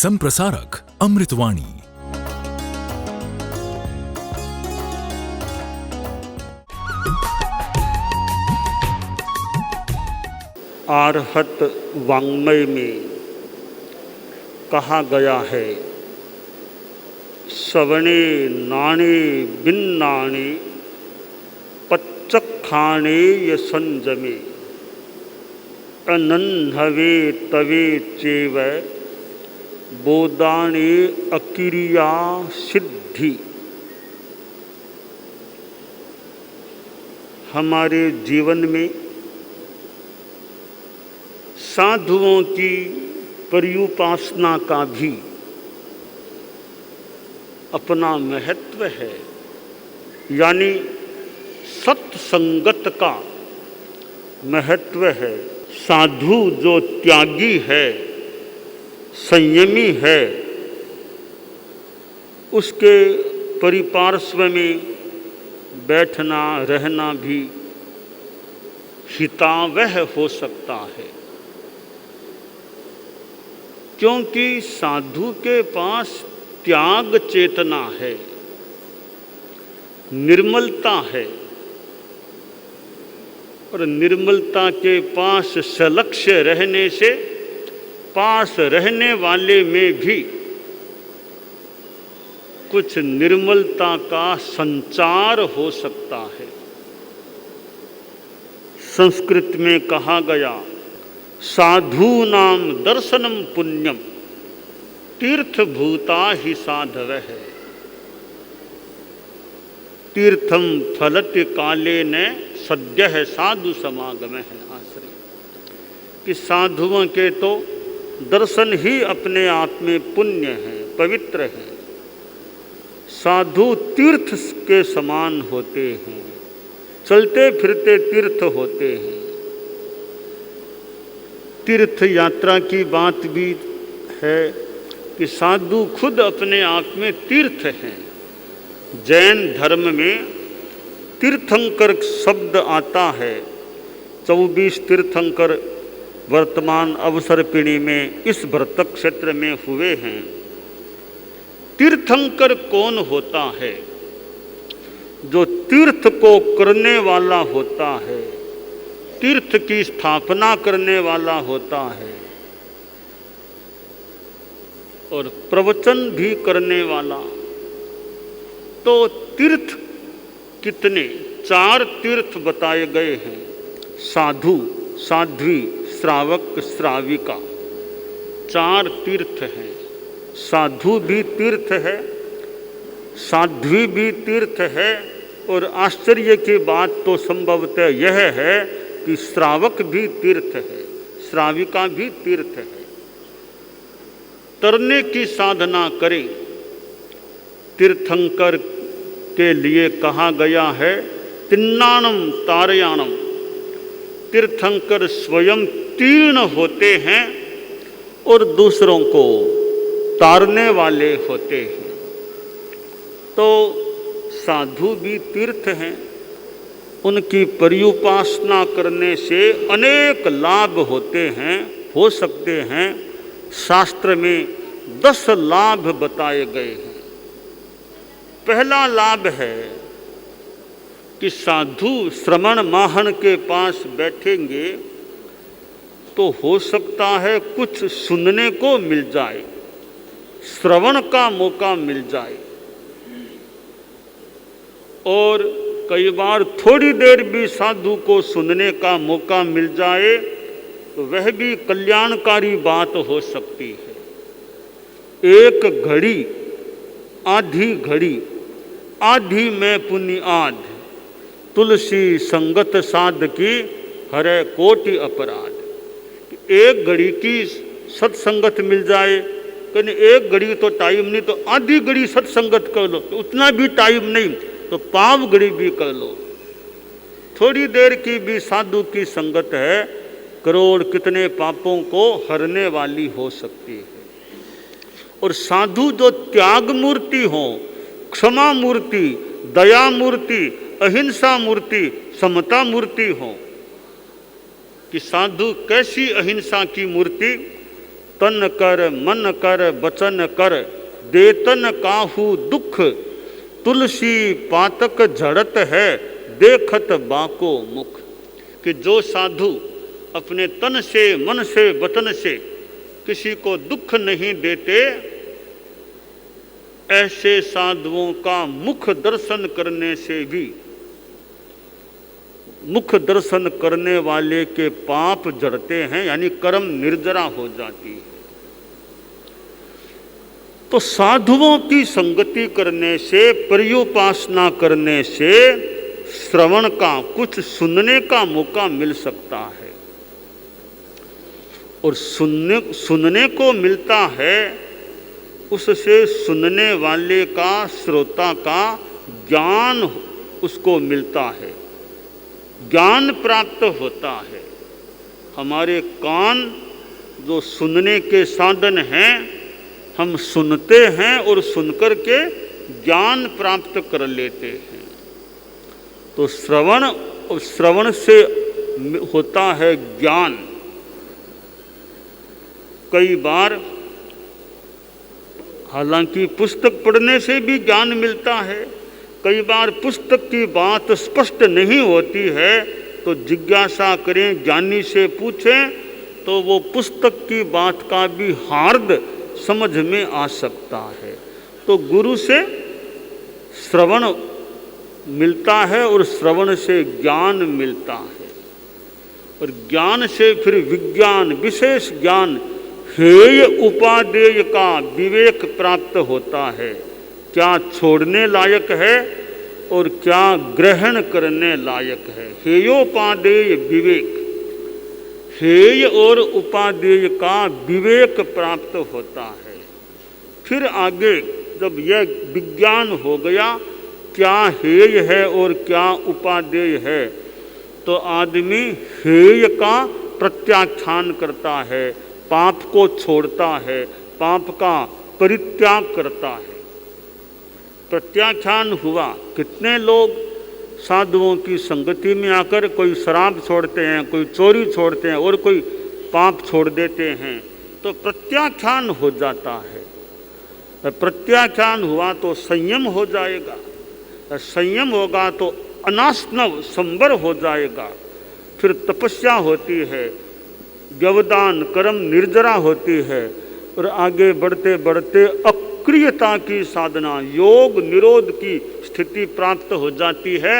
संप्रसारक अमृतवाणी। आर्हत वाङ्मय में कहा गया है, सवणे नाणे बिन्नाणे पच्चखाणे य संजमे अनन्हवे तवे चेव बोदाणे अकिरिया सिद्धि। हमारे जीवन में साधुओं की पर्युपासना का भी अपना महत्व है, यानी सत्संगत का महत्व है। साधु जो त्यागी है, संयमी है, उसके परिपार्श्व में बैठना रहना भी हितावह हो सकता है, क्योंकि साधु के पास त्याग चेतना है, निर्मलता है, और निर्मलता के पास सलक्ष्य रहने से पास रहने वाले में भी कुछ निर्मलता का संचार हो सकता है। संस्कृत में कहा गया, साधूनां दर्शनम पुण्यम तीर्थभूता ही साधवः। तीर्थम फलति काले न सद्यः साधु समागम है आश्रय। कि साधुओं के तो दर्शन ही अपने आप में पुण्य है, पवित्र है। साधु तीर्थ के समान होते हैं, चलते फिरते तीर्थ होते हैं। तीर्थ यात्रा की बात भी है कि साधु खुद अपने आप में तीर्थ हैं। जैन धर्म में तीर्थंकर शब्द आता है। 24 तीर्थंकर वर्तमान अवसर पीढ़ी में इस भरतक क्षेत्र में हुए हैं। तीर्थंकर कौन होता है? जो तीर्थ को करने वाला होता है, तीर्थ की स्थापना करने वाला होता है, और प्रवचन भी करने वाला। तो तीर्थ कितने? 4 तीर्थ बताए गए हैं। साधु, साध्वी, श्रावक, श्राविका, 4 तीर्थ हैं। साधु भी तीर्थ है, साध्वी भी तीर्थ है, और आश्चर्य की बात तो संभवतः यह है कि श्रावक भी तीर्थ है, श्राविका भी तीर्थ है। तरने की साधना करें, तीर्थंकर के लिए कहा गया है, तिन्नाणम तारयाणम। तीर्थंकर स्वयं तीर्ण होते हैं और दूसरों को तारने वाले होते हैं। तो साधु भी तीर्थ हैं, उनकी पर्युपासना करने से अनेक लाभ होते हैं, हो सकते हैं। शास्त्र में 10 लाभ बताए गए हैं। पहला लाभ है कि साधु श्रवण माहन के पास बैठेंगे तो हो सकता है कुछ सुनने को मिल जाए, श्रवण का मौका मिल जाए। और कई बार थोड़ी देर भी साधु को सुनने का मौका मिल जाए तो वह भी कल्याणकारी बात हो सकती है। एक घड़ी आधी घड़ी, आधी में पुण्य आध, तुलसी संगत साध की हरे कोटि अपराध। एक घड़ी की सत्संगत मिल जाए, कहीं एक घड़ी तो टाइम नहीं तो आधी घड़ी सत्संगत कर लो, तो उतना भी टाइम नहीं तो पाव घड़ी भी कर लो। थोड़ी देर की भी साधु की संगत है, करोड़ कितने पापों को हरने वाली हो सकती है। और साधु जो त्याग मूर्ति हो, क्षमा मूर्ति, दया मूर्ति, अहिंसा मूर्ति, समता मूर्ति हो। कि साधु कैसी अहिंसा की मूर्ति? तन कर मन कर बचन कर, देतन काहू दुख, तुलसी पातक झड़त है, देखत बाको मुख। कि जो साधु अपने तन से मन से वतन से किसी को दुख नहीं देते, ऐसे साधुओं का मुख दर्शन करने से भी, मुख दर्शन करने वाले के पाप जड़ते हैं, यानी कर्म निर्जरा हो जाती है। तो साधुओं की संगति करने से, पर्युपासना करने से श्रवण का, कुछ सुनने का मौका मिल सकता है। और सुनने को मिलता है, उससे सुनने वाले का, श्रोता का ज्ञान उसको मिलता है, ज्ञान प्राप्त होता है। हमारे कान जो सुनने के साधन हैं, हम सुनते हैं और सुनकर के ज्ञान प्राप्त कर लेते हैं। तो श्रवण, और श्रवण से होता है ज्ञान। कई बार हालांकि पुस्तक पढ़ने से भी ज्ञान मिलता है, कई बार पुस्तक की बात स्पष्ट नहीं होती है, तो जिज्ञासा करें, ज्ञानी से पूछें, तो वो पुस्तक की बात का भी हार्द समझ में आ सकता है। तो गुरु से श्रवण मिलता है और श्रवण से ज्ञान मिलता है, और ज्ञान से फिर विज्ञान, विशेष ज्ञान, हेय उपादेय का विवेक प्राप्त होता है। क्या छोड़ने लायक है और क्या ग्रहण करने लायक है। हेयोपादेय विवेक, हेय और उपादेय का विवेक प्राप्त होता है। फिर आगे जब यह विज्ञान हो गया, क्या हेय है और क्या उपादेय है, तो आदमी हेय का प्रत्याख्यान करता है, पाप को छोड़ता है, पाप का परित्याग करता है। प्रत्याख्यान हुआ। कितने लोग साधुओं की संगति में आकर कोई शराब छोड़ते हैं, कोई चोरी छोड़ते हैं और कोई पाप छोड़ देते हैं, तो प्रत्याख्यान हो जाता है। प्रत्याख्यान हुआ तो संयम हो जाएगा, संयम होगा तो अनास्नव संवर हो जाएगा। फिर तपस्या होती है, व्यवदान कर्म निर्जरा होती है, और आगे बढ़ते बढ़ते अक्रियता की साधना, योग निरोध की स्थिति प्राप्त हो जाती है।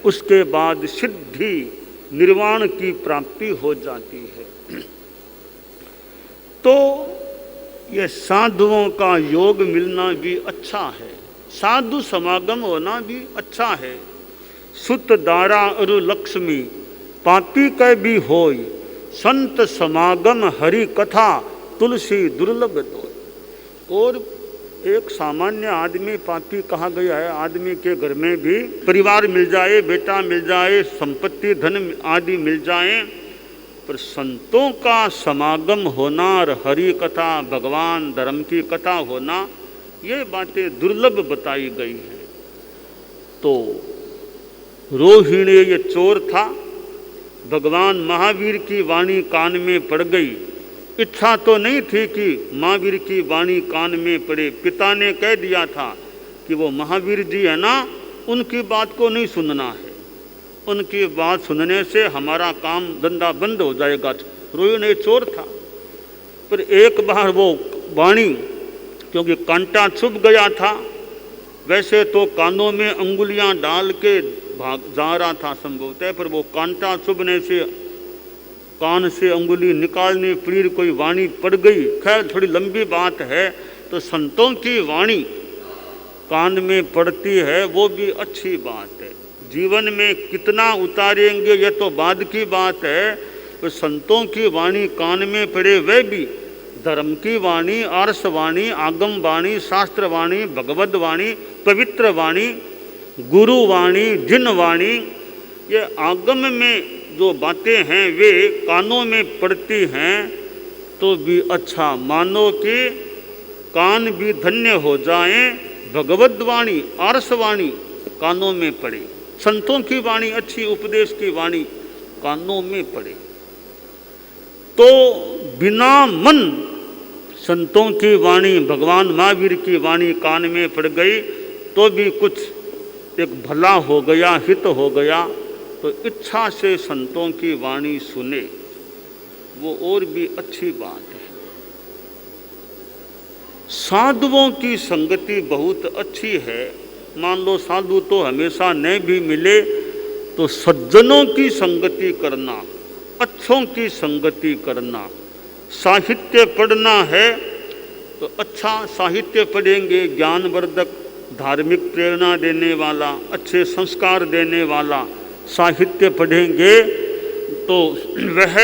उसके बाद सिद्धि निर्वाण की प्राप्ति हो जाती है। तो यह साधुओं का योग मिलना भी अच्छा है, साधु समागम होना भी अच्छा है। सुत दारा अरु लक्ष्मी पापी कै भी होय, संत समागम हरि कथा तुलसी दुर्लभ दोय। और एक सामान्य आदमी पापी कहा गया है। आदमी के घर में भी परिवार मिल जाए, बेटा मिल जाए, संपत्ति धन आदि मिल जाए, पर संतों का समागम होना और हरि कथा, भगवान धर्म की कथा होना, ये बातें दुर्लभ बताई गई हैं। तो रोहिणी ये चोर था, भगवान महावीर की वाणी कान में पड़ गई। इच्छा तो नहीं थी कि महावीर की वाणी कान में पड़े, पिता ने कह दिया था कि वो महावीर जी है ना, उनकी बात को नहीं सुनना है, उनकी बात सुनने से हमारा काम धंधा बंद हो जाएगा। रोहिणी चोर था, पर एक बार वो वाणी, क्योंकि कांटा चुभ गया था, वैसे तो कानों में अंगुलियां डाल के भाग जा रहा था संभवतः, पर वो कांटा चुभने से कान से अंगुली निकालने पड़ी, कोई वाणी पड़ गई। खैर थोड़ी लंबी बात है। तो संतों की वाणी कान में पड़ती है, वो भी अच्छी बात है। जीवन में कितना उतारेंगे यह तो बाद की बात है, तो संतों की वाणी कान में पड़े, वह भी धर्म की वाणी, आर्ष वाणी, आगम वाणी, शास्त्र वाणी, भगवद वाणी, पवित्र वाणी, गुरु वाणी, जिन वाणी, ये आगम में जो बातें हैं वे कानों में पड़ती हैं तो भी अच्छा। मानो कि कान भी धन्य हो जाएं, भगवद वाणी, आर्ष वाणी कानों में पड़े, संतों की वाणी, अच्छी उपदेश की वाणी कानों में पड़े। तो बिना मन संतों की वाणी, भगवान महावीर की वाणी कान में पड़ गई तो भी कुछ एक भला हो गया, हित हो गया, तो इच्छा से संतों की वाणी सुने, वो और भी अच्छी बात है। साधुओं की संगति बहुत अच्छी है। मान लो साधु तो हमेशा नहीं भी मिले तो सज्जनों की संगति करना, अच्छों की संगति करना। साहित्य पढ़ना है तो अच्छा साहित्य पढ़ेंगे, ज्ञानवर्धक, धार्मिक प्रेरणा देने वाला, अच्छे संस्कार देने वाला साहित्य पढ़ेंगे तो वह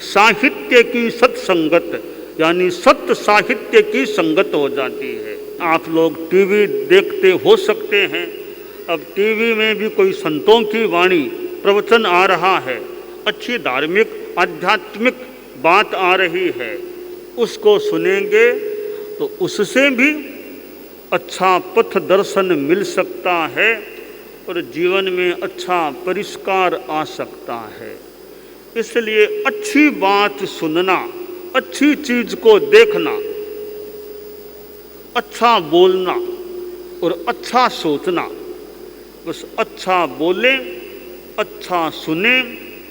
साहित्य की सत्संगत यानी सत्य साहित्य की संगत हो जाती है। आप लोग टीवी देखते हो सकते हैं, अब टीवी में भी कोई संतों की वाणी प्रवचन आ रहा है, अच्छी धार्मिक आध्यात्मिक बात आ रही है, उसको सुनेंगे तो उससे भी अच्छा पथ दर्शन मिल सकता है और जीवन में अच्छा परिष्कार आ सकता है। इसलिए अच्छी बात सुनना, अच्छी चीज को देखना, अच्छा बोलना और अच्छा सोचना, बस अच्छा बोले, अच्छा सुने,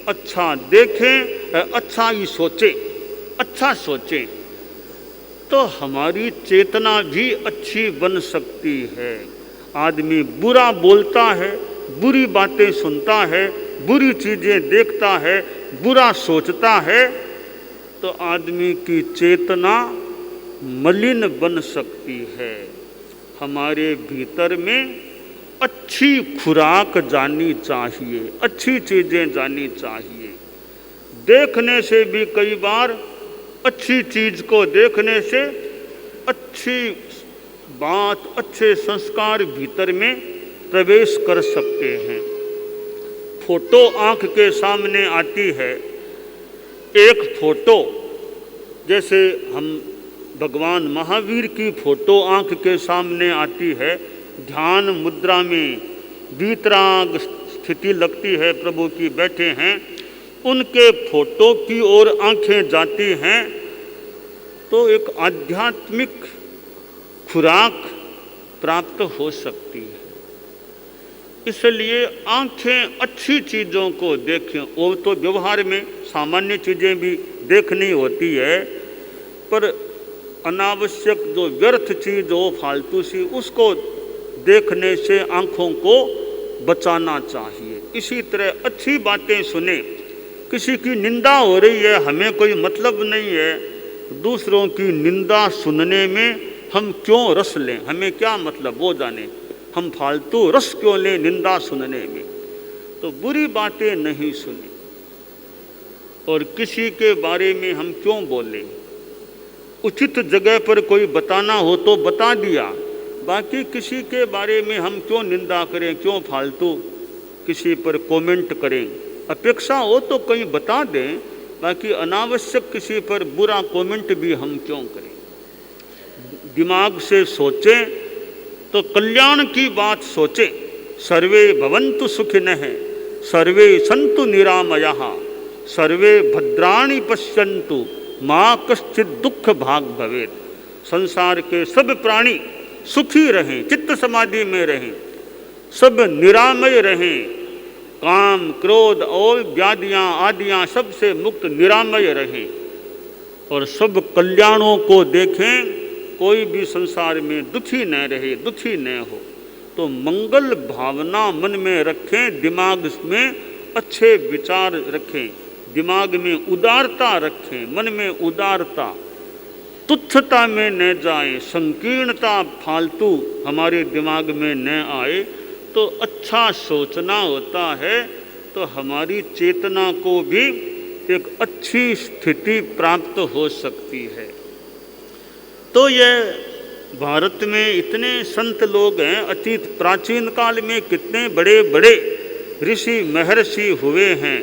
अच्छा देखें, अच्छा ही सोचे, अच्छा सोचें तो हमारी चेतना भी अच्छी बन सकती है। आदमी बुरा बोलता है, बुरी बातें सुनता है, बुरी चीज़ें देखता है, बुरा सोचता है तो आदमी की चेतना मलिन बन सकती है। हमारे भीतर में अच्छी खुराक जानी चाहिए, अच्छी चीज़ें जानी चाहिए। देखने से भी कई बार अच्छी चीज़ को देखने से अच्छी बात, अच्छे संस्कार भीतर में प्रवेश कर सकते हैं। फोटो आँख के सामने आती है, एक फोटो जैसे हम भगवान महावीर की फोटो आँख के सामने आती है, ध्यान मुद्रा में वीतराग स्थिति लगती है, प्रभु की बैठे हैं, उनके फोटो की ओर आंखें जाती हैं तो एक आध्यात्मिक खुराक प्राप्त हो सकती है। इसलिए आंखें अच्छी चीज़ों को देखें। वो तो व्यवहार में सामान्य चीज़ें भी देखनी होती है, पर अनावश्यक जो व्यर्थ चीज़ हो, फालतू सी, उसको देखने से आँखों को बचाना चाहिए। इसी तरह अच्छी बातें सुने। किसी की निंदा हो रही है, हमें कोई मतलब नहीं है, दूसरों की निंदा सुनने में हम क्यों रस लें, हमें क्या मतलब, वो जाने, हम फालतू रस क्यों लें निंदा सुनने में। तो बुरी बातें नहीं सुनी और किसी के बारे में हम क्यों बोलें। उचित जगह पर कोई बताना हो तो बता दिया, बाकी किसी के बारे में हम क्यों निंदा करें, क्यों फालतू किसी पर कमेंट करें। अपेक्षा हो तो कहीं बता दें, बाकी अनावश्यक किसी पर बुरा कमेंट भी हम क्यों करें। दिमाग से सोचें तो कल्याण की बात सोचें। सर्वे भवन्तु सुखिनः, सर्वे सन्तु निरामयाः, सर्वे भद्राणि पश्यन्तु, माँ कश्चित् दुख भाग भवेत्। संसार के सब प्राणी सुखी रहें, चित्त समाधि में रहें, सब निरामय रहें, काम क्रोध और व्याधियाँ आदियाँ सबसे मुक्त निरामय रहें और सब कल्याणों को देखें। कोई भी संसार में दुखी न रहे, दुखी न हो। तो मंगल भावना मन में रखें, दिमाग में अच्छे विचार रखें, दिमाग में उदारता रखें, मन में उदारता, तुच्छता में न जाए, संकीर्णता फालतू हमारे दिमाग में न आए, तो अच्छा सोचना होता है तो हमारी चेतना को भी एक अच्छी स्थिति प्राप्त हो सकती है। तो ये भारत में इतने संत लोग हैं, अतीत प्राचीन काल में कितने बड़े बड़े ऋषि महर्षि हुए हैं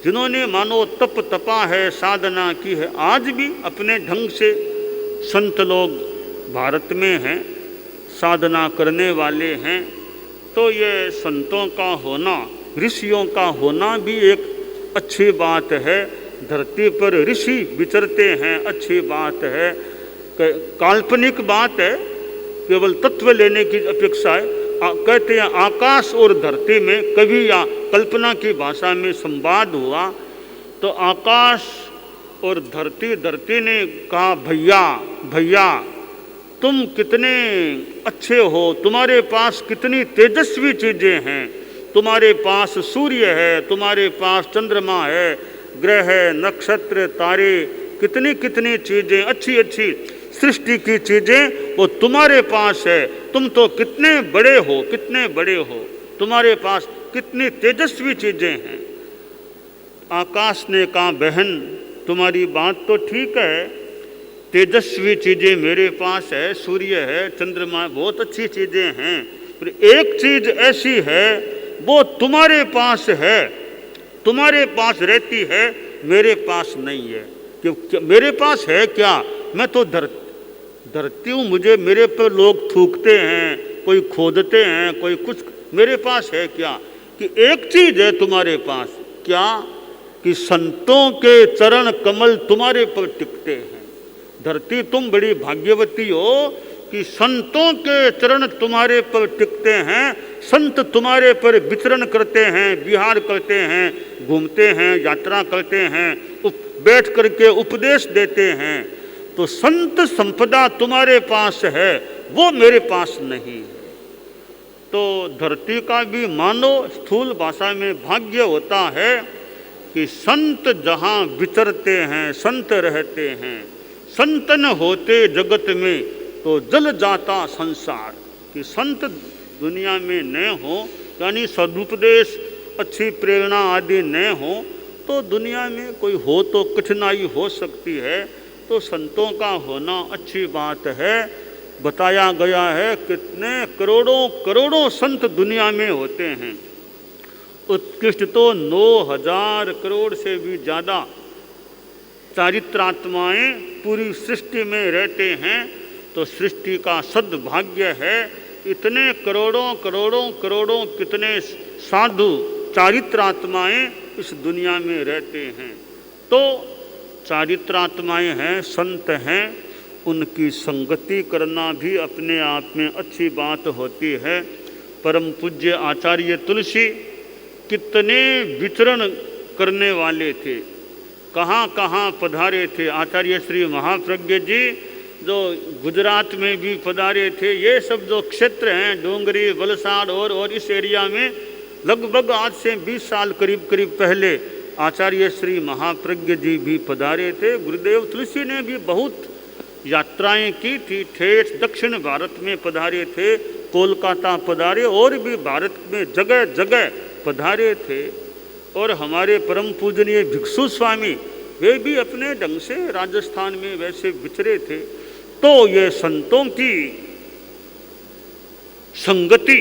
जिन्होंने मानो तप तपा है, साधना की है। आज भी अपने ढंग से संत लोग भारत में हैं, साधना करने वाले हैं। तो ये संतों का होना, ऋषियों का होना भी एक अच्छी बात है। धरती पर ऋषि विचरते हैं, अच्छी बात है, काल्पनिक बात है, केवल तत्व लेने की अपेक्षा है। कहते हैं आकाश और धरती में कभी या कल्पना की भाषा में संवाद हुआ तो आकाश और धरती ने कहा भैया भैया तुम कितने अच्छे हो, तुम्हारे पास कितनी तेजस्वी चीज़ें हैं, तुम्हारे पास सूर्य है, तुम्हारे पास चंद्रमा है, ग्रह नक्षत्र तारे, कितनी कितनी चीज़ें अच्छी अच्छी सृष्टि की चीज़ें वो तुम्हारे पास है, तुम तो कितने बड़े हो, कितने बड़े हो, तुम्हारे पास कितनी तेजस्वी चीज़ें हैं। आकाश ने कहा बहन तुम्हारी बात तो ठीक है, तेजस्वी चीज़ें मेरे पास है, सूर्य है, चंद्रमा, बहुत अच्छी चीज़ें हैं, पर एक चीज़ ऐसी है वो तुम्हारे पास है, तुम्हारे पास रहती है, मेरे पास नहीं है। क्यों मेरे पास है क्या? मैं तो धरती हूँ, मुझे मेरे पर लोग थूकते हैं, कोई खोदते हैं, कोई कुछ, मेरे पास है क्या? कि एक चीज़ है तुम्हारे पास, क्या? कि संतों के चरण कमल तुम्हारे पर टिकते हैं। धरती तुम बड़ी भाग्यवती हो कि संतों के चरण तुम्हारे पर टिकते हैं, संत तुम्हारे पर विचरण करते हैं, विहार करते हैं, घूमते हैं, यात्रा करते हैं, बैठ करके उपदेश देते हैं। तो संत संपदा तुम्हारे पास है, वो मेरे पास नहीं है। तो धरती का भी मानो स्थूल भाषा में भाग्य होता है कि संत जहाँ विचरते हैं, संत रहते हैं, संतन होते जगत में तो जल जाता संसार। कि संत दुनिया में न हो, यानी सदुपदेश, अच्छी प्रेरणा आदि न हो, तो दुनिया में कोई हो तो कठिनाई हो सकती है। तो संतों का होना अच्छी बात है। बताया गया है कितने करोड़ों करोड़ों संत दुनिया में होते हैं। उत्कृष्ट तो 9,000 करोड़ से भी ज़्यादा चारित्रात्माएं पूरी सृष्टि में रहते हैं। तो सृष्टि का सद्भाग्य है, इतने करोड़ों करोड़ों करोड़ों कितने साधु चारित्रात्माएं इस दुनिया में रहते हैं। तो चारित्रात्माएं हैं, संत हैं, उनकी संगति करना भी अपने आप में अच्छी बात होती है। परम पूज्य आचार्य तुलसी कितने विचरण करने वाले थे, कहाँ कहाँ पधारे थे। आचार्य श्री महाप्रज्ञ जी जो गुजरात में भी पधारे थे। ये सब जो क्षेत्र हैं, डोंगरी, वलसाड़ और इस एरिया में लगभग आज से 20 साल करीब पहले आचार्य श्री महाप्रज्ञ जी भी पधारे थे। गुरुदेव तुलसी ने भी बहुत यात्राएं की थी, ठेठ दक्षिण भारत में पधारे थे, कोलकाता पधारे, और भी भारत में जगह जगह पधारे थे। और हमारे परम पूजनीय भिक्षु स्वामी वे भी अपने ढंग से राजस्थान में वैसे विचरे थे। तो ये संतों की संगति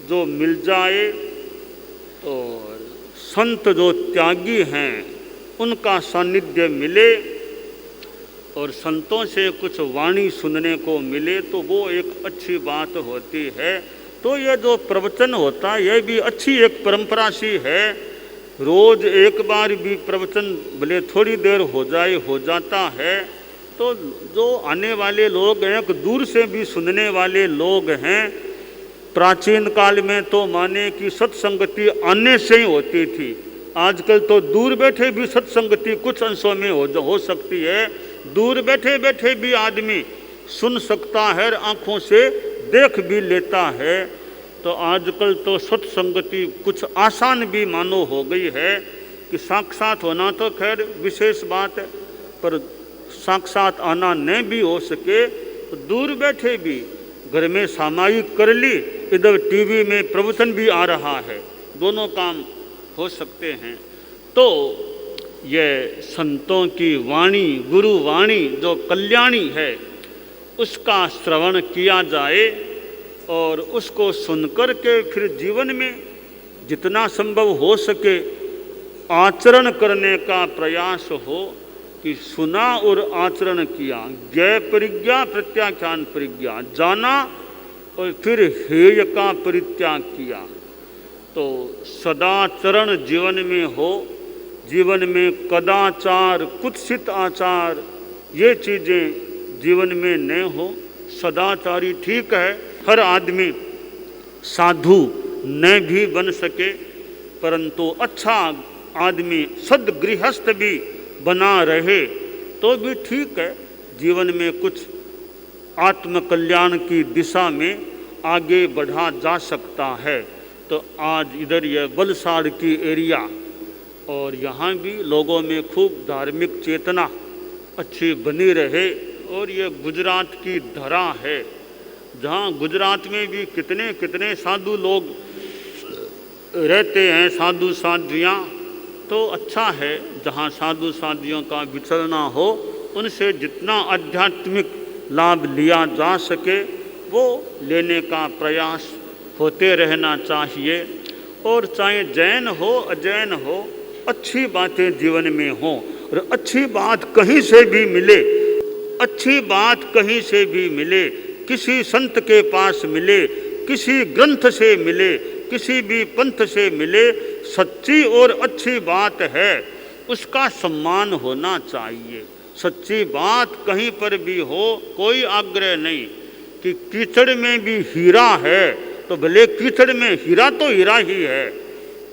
जो मिल जाए, और संत जो त्यागी हैं उनका सानिध्य मिले, और संतों से कुछ वाणी सुनने को मिले, तो वो एक अच्छी बात होती है। तो ये जो प्रवचन होता है यह भी अच्छी एक परंपरा सी है। रोज एक बार भी प्रवचन भले थोड़ी देर हो जाए, हो जाता है। तो जो आने वाले लोग हैं, दूर से भी सुनने वाले लोग हैं। प्राचीन काल में तो माने कि सत्संगति आने से ही होती थी, आजकल तो दूर बैठे भी सत्संगति कुछ अंशों में हो सकती है। दूर बैठे बैठे भी आदमी सुन सकता है, आँखों से देख भी लेता है। तो आजकल तो सत्संगति कुछ आसान भी मानो हो गई है कि साक्षात होना तो खैर विशेष बात है, पर साक्षात आना न भी हो सके तो दूर बैठे भी घर में सामायिक कर ली, इधर टीवी में प्रवचन भी आ रहा है, दोनों काम हो सकते हैं। तो ये संतों की वाणी, गुरु वाणी जो कल्याणी है, उसका श्रवण किया जाए और उसको सुनकर के फिर जीवन में जितना संभव हो सके आचरण करने का प्रयास हो। कि सुना और आचरण किया, ज्ञ परिज्ञा प्रत्याख्यान परिज्ञा, जाना और फिर हेय का परित्याग किया। तो सदाचरण जीवन में हो, जीवन में कदाचार, कुत्सित आचार, ये चीज़ें जीवन में न हो। सदाचारी ठीक है, हर आदमी साधु न भी बन सके, परंतु अच्छा आदमी सद्गृहस्थ भी बना रहे तो भी ठीक है। जीवन में कुछ आत्मकल्याण की दिशा में आगे बढ़ा जा सकता है। तो आज इधर यह वलसाड़ की एरिया और यहाँ भी लोगों में खूब धार्मिक चेतना अच्छी बनी रहे। और ये गुजरात की धरा है, जहाँ गुजरात में भी कितने कितने साधु लोग रहते हैं, साधु साध्वियाँ। तो अच्छा है जहाँ साधु साध्वियों का विचरना हो, उनसे जितना आध्यात्मिक लाभ लिया जा सके वो लेने का प्रयास होते रहना चाहिए। और चाहे जैन हो अजैन हो, अच्छी बातें जीवन में हों और अच्छी बात कहीं से भी मिले, अच्छी बात कहीं से भी मिले, किसी संत के पास मिले, किसी ग्रंथ से मिले, किसी भी पंथ से मिले, सच्ची और अच्छी बात है उसका सम्मान होना चाहिए। सच्ची बात कहीं पर भी हो, कोई आग्रह नहीं कि कीचड़ में भी हीरा है तो भले कीचड़ में हीरा तो हीरा ही है।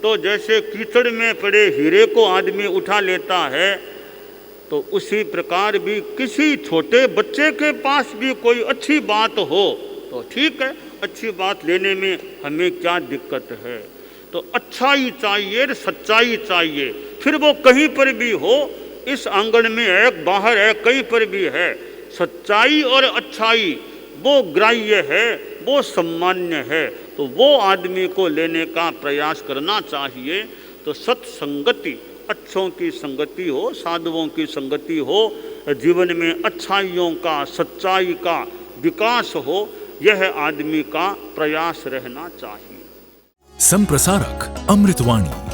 तो जैसे कीचड़ में पड़े हीरे को आदमी उठा लेता है, तो उसी प्रकार भी किसी छोटे बच्चे के पास भी कोई अच्छी बात हो तो ठीक है, अच्छी बात लेने में हमें क्या दिक्कत है। तो अच्छाई चाहिए, सच्चाई चाहिए, फिर वो कहीं पर भी हो, इस आंगन में है, बाहर है, कहीं पर भी है। सच्चाई और अच्छाई वो ग्राह्य है, वो सम्मान्य है, तो वो आदमी को लेने का प्रयास करना चाहिए। तो सत्संगति, अच्छों की संगति हो, साधुओं की संगति हो, जीवन में अच्छाइयों का, सच्चाई का विकास हो, यह आदमी का प्रयास रहना चाहिए। संप्रसारक अमृतवाणी।